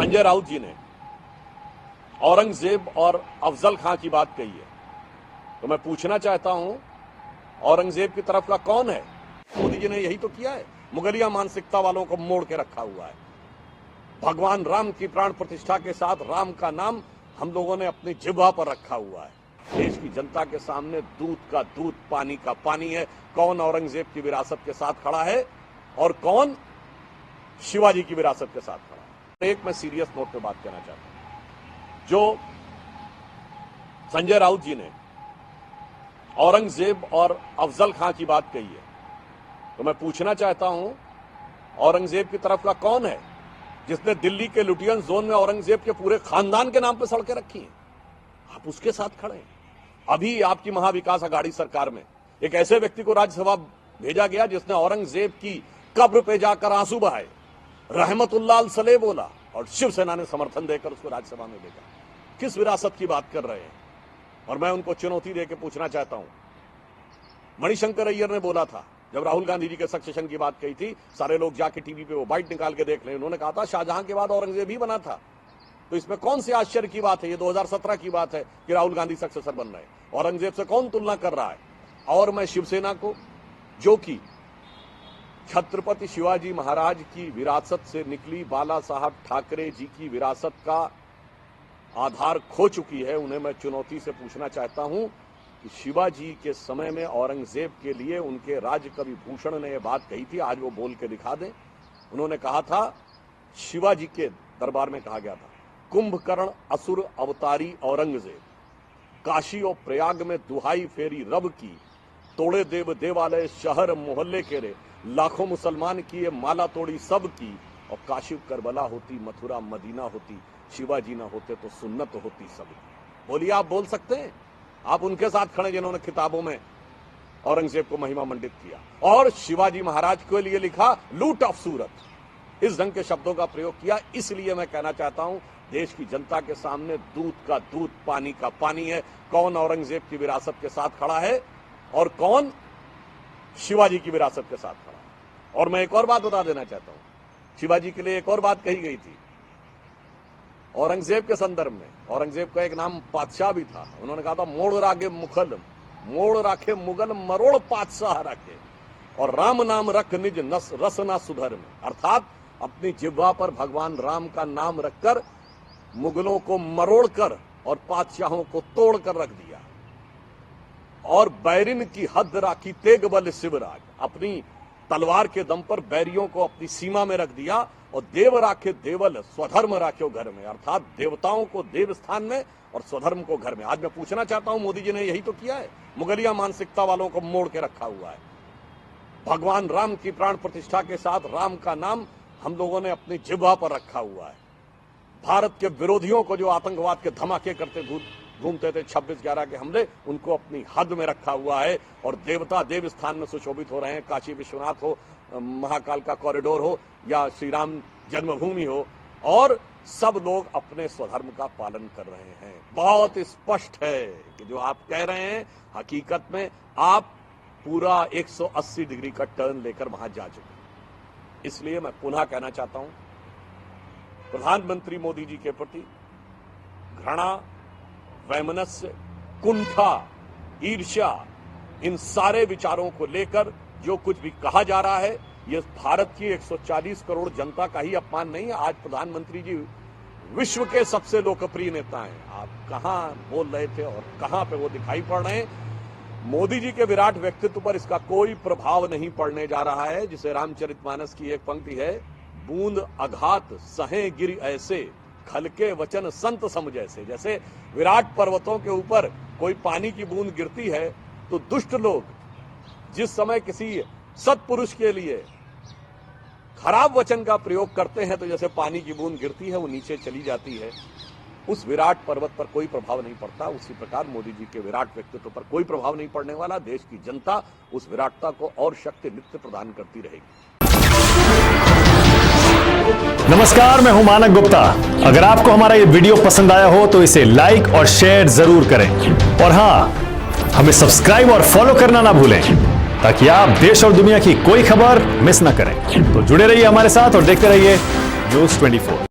संजय राउत जी ने औरंगजेब और अफजल खां की बात कही है, तो मैं पूछना चाहता हूं औरंगजेब की तरफ का कौन है? मोदी जी ने यही तो किया है, मुगलिया मानसिकता वालों को मोड़ के रखा हुआ है। भगवान राम की प्राण प्रतिष्ठा के साथ राम का नाम हम लोगों ने अपनी जिह्वा पर रखा हुआ है। देश की जनता के सामने दूध का दूध, पानी का पानी है। कौन औरंगजेब की विरासत के साथ खड़ा है और कौन शिवाजी की विरासत के साथ खड़ा है। एक मैं सीरियस नोट पे बात कहना चाहता हूं, जो संजय राउत जी ने औरंगजेब और अफजल खां की बात कही है, तो मैं पूछना चाहता हूं औरंगजेब की तरफ का कौन है जिसने दिल्ली के लुटियन जोन में औरंगजेब के पूरे खानदान के नाम पर सड़कें रखी हैं? आप उसके साथ खड़े हैं। अभी आपकी महाविकास अघाड़ी सरकार में एक ऐसे व्यक्ति को राज्यसभा भेजा गया जिसने औरंगजेब की कब्र पे जाकर आंसू बहाए, रहमतुल्लाह सलेह बोला और शिवसेना ने समर्थन देकर उसको राज्यसभा में भेजा। किस विरासत की बात कर रहे हैं? और मैं उनको चुनौती देकर पूछना चाहता हूं, मणिशंकर अय्यर ने बोला था जब राहुल गांधी जी के सक्सेशन की बात कही थी, सारे लोग जाके टीवी पे वो बाइट निकाल के देख लें, उन्होंने कहा था शाहजहां के बाद औरंगजेब ही बना था। तो इसमें कौन सी आश्चर्य की बात है? ये 2017 की बात है कि राहुल गांधी सक्सेसर बन रहे हैं। औरंगजेब से कौन तुलना कर रहा है? और मैं शिवसेना को, जो कि छत्रपति शिवाजी महाराज की विरासत से निकली बाला साहब ठाकरे जी की विरासत का आधार खो चुकी है, उन्हें मैं चुनौती से पूछना चाहता हूं कि शिवाजी के समय में औरंगजेब के लिए उनके राजकवि भूषण ने यह बात कही थी, आज वो बोल के दिखा दें। उन्होंने कहा था, शिवाजी के दरबार में कहा गया था, कुंभकर्ण असुर अवतारी औरंगजेब, काशी और प्रयाग में दुहाई फेरी रब की, तोड़े देव देवालय शहर मोहल्ले के रे, लाखों मुसलमान की ये माला तोड़ी सब की, और काशी करबला होती, मथुरा मदीना होती, शिवाजी ना होते तो सुन्नत होती सब। बोलिए, आप बोल सकते हैं? आप उनके साथ खड़े जिन्होंने किताबों में औरंगजेब को महिमा मंडित किया और शिवाजी महाराज के लिए लिखा लूट ऑफ सूरत। इस ढंग के शब्दों का प्रयोग किया। इसलिए मैं कहना चाहता हूं, देश की जनता के सामने दूध का दूध, पानी का पानी है। कौन औरंगजेब की विरासत के साथ खड़ा है और कौन शिवाजी की विरासत के साथ खड़ा है। और मैं एक और बात बता देना चाहता हूं, शिवाजी के लिए एक और बात कही गई थी औरंगजेब के संदर्भ में। औरंगजेब का एक नाम बादशाह भी था। उन्होंने कहा था, मोड़ रागे मुखल, मोड़ राखे मुगल, मरोड़ पातशाह रखे, और राम नाम रख निज नस रसना सुधर में। अर्थात अपनी जिह्वा पर भगवान राम का नाम रखकर मुगलों को मरोड़कर और पातशाहों को तोड़कर रख दिया, और बैरिन की हद राखी तेग बल शिवराज, अपनी तलवार के दम पर बैरियों को अपनी सीमा में रख दिया, और देव राखे देवल, स्वधर्म राख्यो घर में, अर्थात देवताओं को देव स्थान में और स्वधर्म को घर में। आज मैं पूछना चाहता हूं, मोदी जी ने यही तो किया है, मुगलिया मानसिकता वालों को मोड़ के रखा हुआ है। भगवान राम की प्राण प्रतिष्ठा के साथ राम का नाम हम लोगों ने अपनी जिह्वा पर रखा हुआ है। भारत के विरोधियों को जो आतंकवाद के धमाके करते घूमते थे, 26/11 के हमले, उनको अपनी हद में रखा हुआ है, और देवता देव स्थान में सुशोभित हो रहे हैं। काशी विश्वनाथ हो, महाकाल का कॉरिडोर हो, या श्री राम जन्मभूमि हो, और सब लोग अपने स्वधर्म का पालन कर रहे हैं। बहुत स्पष्ट है कि जो आप कह रहे हैं, हकीकत में आप पूरा 180 डिग्री का टर्न लेकर वहां जा चुके हैं। इसलिए मैं पुनः कहना चाहता हूं, प्रधानमंत्री मोदी जी के प्रति घृणा, वैमनस्य, कुंठा, ईर्ष्या, इन सारे विचारों को लेकर जो कुछ भी कहा जा रहा है, यह भारत की 140 करोड़ जनता का ही अपमान नहीं है। आज प्रधानमंत्री जी विश्व के सबसे लोकप्रिय नेता हैं। आप कहां बोल रहे थे और कहां पे वो दिखाई पड़ रहे हैं। मोदी जी के विराट व्यक्तित्व पर इसका कोई प्रभाव नहीं पड़ने जा रहा है। जिसे रामचरितमानस की एक पंक्ति है, बूंद अघात सहे गिर ऐसे, खलके वचन संत सम जैसे। जैसे विराट पर्वतों के ऊपर कोई पानी की बूंद गिरती है, तो दुष्ट लोग जिस समय किसी सत्पुरुष के लिए खराब वचन का प्रयोग करते हैं, तो जैसे पानी की बूंद गिरती है वो नीचे चली जाती है, उस विराट पर्वत पर कोई प्रभाव नहीं पड़ता। उसी प्रकार मोदी जी के विराट व्यक्तित्व पर कोई प्रभाव नहीं पड़ने वाला। देश की जनता उस विराटता को और शक्ति नित्य प्रदान करती रहेगी। नमस्कार, मैं हूं मानक गुप्ता। अगर आपको हमारा ये वीडियो पसंद आया हो तो इसे लाइक और शेयर जरूर करें, और हां, हमें सब्सक्राइब और फॉलो करना ना भूलें, ताकि आप देश और दुनिया की कोई खबर मिस ना करें। तो जुड़े रहिए हमारे साथ और देखते रहिए न्यूज़ 24।